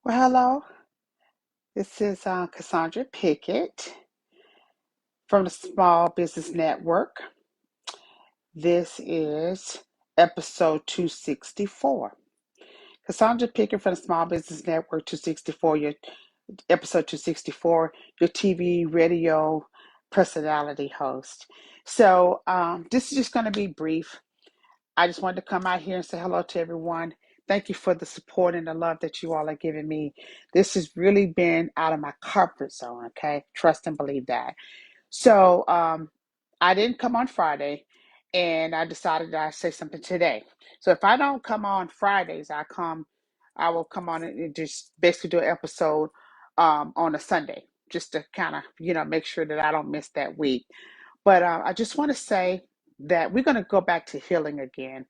Well, hello. This is Cassandra Pickett from the Small Business Network. This is episode 264. Cassandra Pickett from the Small Business Network 264, your episode 264, your TV, radio personality host. This is just going to be brief. I just wanted to come out here and say hello to everyone. Thank you for the support and the love that you all are giving me. This has really been out of my comfort zone, okay? Trust and believe that. So I didn't come on Friday, and I decided I'd say something today. So if I don't come on Fridays, I will come on and just basically do an episode on a Sunday, just to kind of, make sure that I don't miss that week. But I just want to say that we're going to go back to healing again.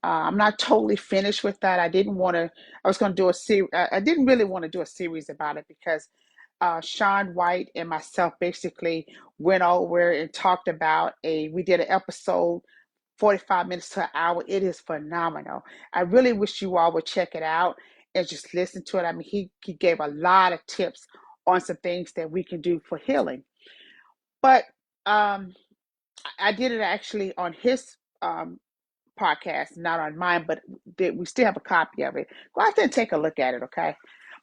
I'm not totally finished with that. I was going to do a series. I didn't really want to do a series about it because Sean White and myself basically went over and talked about we did an episode 45 minutes to an hour. It is phenomenal. I really wish you all would check it out and just listen to it. I mean, he gave a lot of tips on some things that we can do for healing. But um, I did it actually on his podcast, not on mine, but we still have a copy of it. Go out there and take a look at it, okay?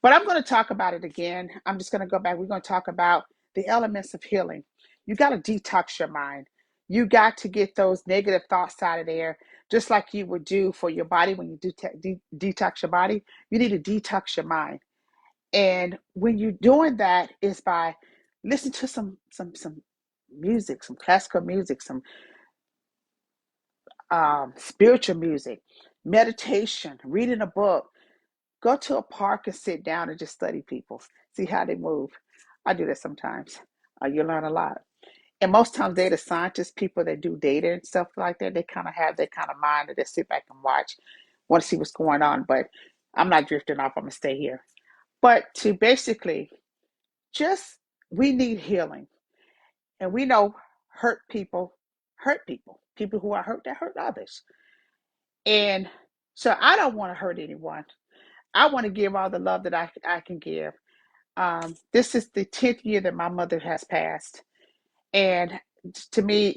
But I'm going to talk about it again. I'm just going to go back. We're going to talk about the elements of healing. You got to detox your mind. You got to get those negative thoughts out of there, just like you would do for your body when you do detox your body. You need to detox your mind. And when you're doing that is by listening to some music, some classical music, some spiritual music, meditation, reading a book. Go to a park and sit down and just study people, see how they move. I do that sometimes. You learn a lot. And most times, data scientists, people that do data and stuff like that, they kind of have that kind of mind that they sit back and watch, want to see what's going on. But I'm not drifting off. I'm going to stay here. But to basically just, we need healing. And we know hurt people. People who are hurt, that hurt others. And so I don't want to hurt anyone. I want to give all the love that I can give. This is the 10th year that my mother has passed. And to me,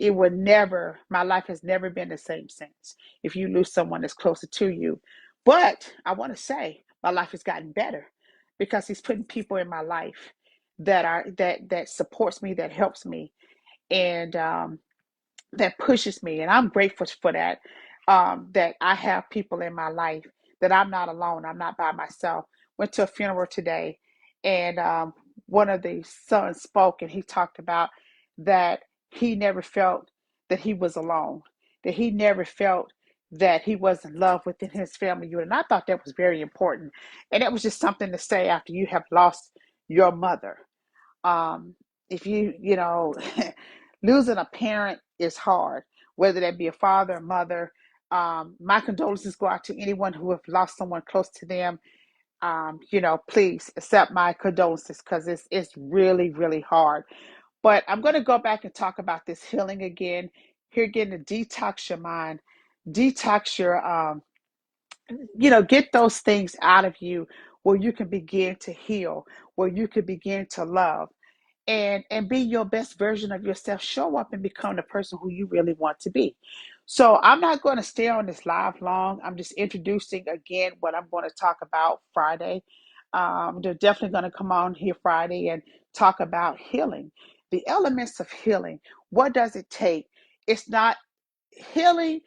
my life has never been the same since. If you lose someone that's closer to you. But I want to say my life has gotten better because he's putting people in my life that supports me, that helps me, and that pushes me, and I'm grateful for that. That I have people in my life, that I'm not alone. I'm not by myself. Went to a funeral today, and one of the sons spoke, and he talked about that he never felt that he was alone, that he never felt that he wasn't loved within his family unit. And I thought that was very important, and it was just something to say after you have lost your mother. If losing a parent is hard, whether that be a father or mother. My condolences go out to anyone who have lost someone close to them. Please accept my condolences because it's really, really hard. But I'm going to go back and talk about this healing again. Here again, to detox your mind, detox your, get those things out of you where you can begin to heal, where you can begin to love and be your best version of yourself. Show up and become the person who you really want to be. So I'm not going to stay on this live long. I'm just introducing again what I'm going to talk about Friday. They're definitely going to come on here Friday and talk about healing, the elements of healing. What does it take? It's not healing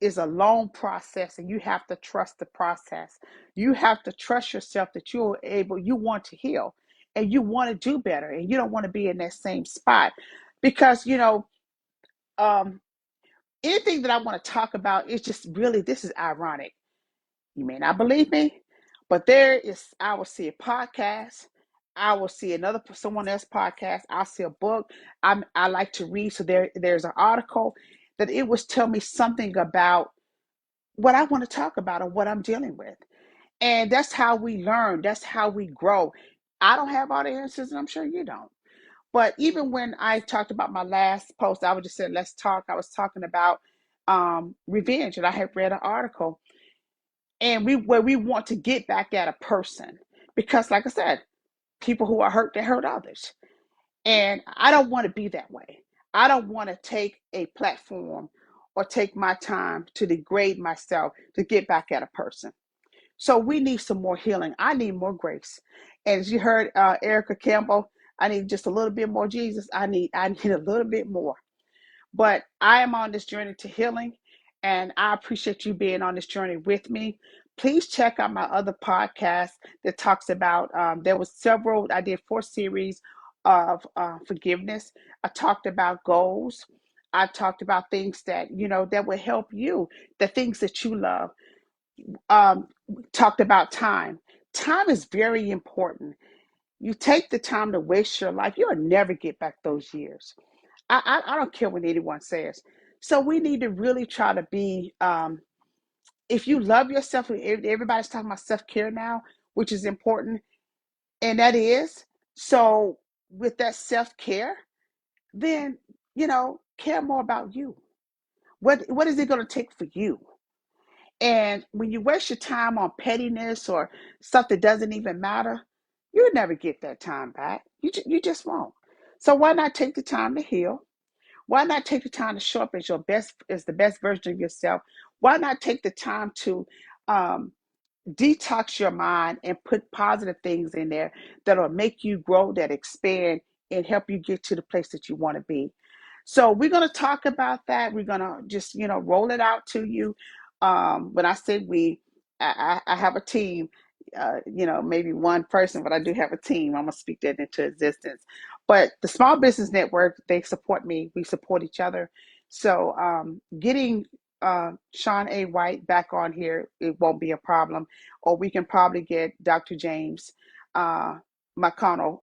is a long process, and you have to trust the process. You have to trust yourself that you want to heal, and you want to do better, and you don't want to be in that same spot. Because um anything that I want to talk about is just really, this is ironic. You may not believe me, but I will see a podcast, I will see someone else's podcast, I'll see a book. I like to read, so there's an article that it was tell me something about what I want to talk about or what I'm dealing with. And that's how we learn. That's how we grow. I don't have all the answers, and I'm sure you don't. But even when I talked about my last post, I was just saying, let's talk. I was talking about revenge, and I had read an article. and where we want to get back at a person, because like I said, people who are hurt, they hurt others. And I don't want to be that way. I don't want to take a platform or take my time to degrade myself to get back at a person. So we need some more healing. I need more grace. And as you heard Erica Campbell, I need just a little bit more Jesus. I need a little bit more. But I am on this journey to healing, and I appreciate you being on this journey with me. Please check out my other podcast that talks about, there was several, I did 4 series of forgiveness. I talked about goals. I talked about things that, that will help you, the things that you love. Um, Talked about time. Time is very important. You take the time to waste your life, you'll never get back those years. I don't care what anyone says. So we need to really try to be, if you love yourself, everybody's talking about self care now, which is important, and that is. So with that self care, then, care more about you. What is it going to take for you? And when you waste your time on pettiness or stuff that doesn't even matter, you'll never get that time back. You just won't. So why not take the time to heal? Why not take the time to show up as the best version of yourself? Why not take the time to um, detox your mind and put positive things in there that'll make you grow, that expand, and help you get to the place that you want to be. So we're going to talk about that. We're going to just, roll it out to you. When I said we, I have a team, maybe one person, but I do have a team. I'm going to speak that into existence. But the Small Business Network, they support me. We support each other. So getting Sean A. White back on here, it won't be a problem. Or we can probably get Dr. James McConnell